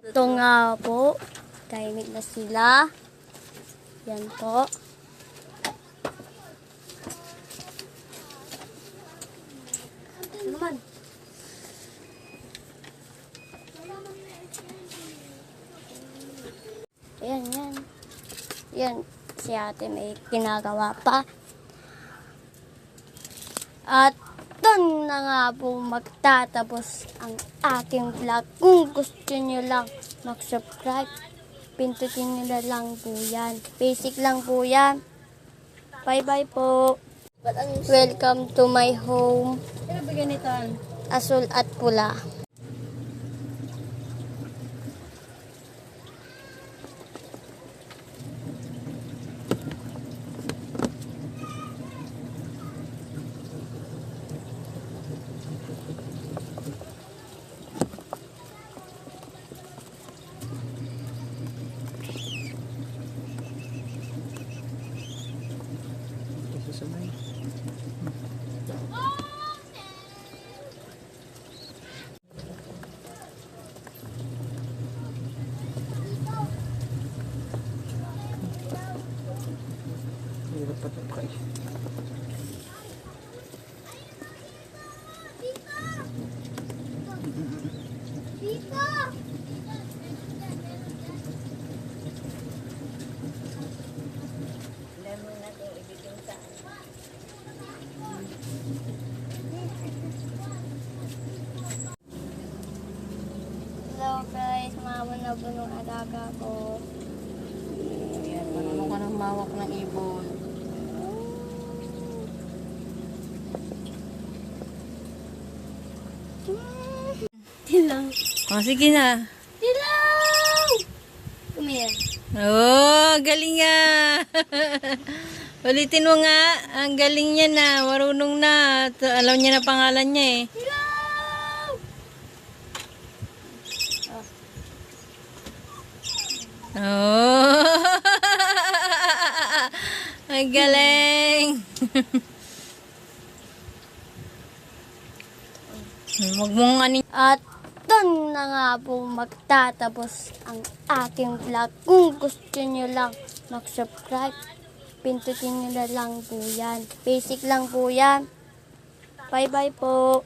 Ito nga po, tahimik na sila. Yan po. Ano naman? Ayan, yan. Yan, si ate may ginagawa pa. At doon na nga po magtatapos ang aking vlog. Kung gusto nyo lang mag-subscribe, pindutin nyo na lang po yan. Basic lang po yan. Bye-bye po. Welcome to my home. Ano ba ganito? Asul at pula. Hirap pa ito kayo. Hello guys, mama na po nung alaga ko. Ayan, marunong ka ng mawak ng ibon. Dilaw. Oh, sige na. Dilaw! Come here. Oh, galing nga. Ulitin mo nga. Ang galing niya na. Marunong na. Alam niya na pangalan niya eh. Dilaw! Oh. Ang galing. Huwag mong ano. At doon na nga po magtatapos ang aking vlog. Kung gusto nyo lang mag-subscribe, pindutin nyo na lang po yan. Basic lang po yan. Bye-bye po.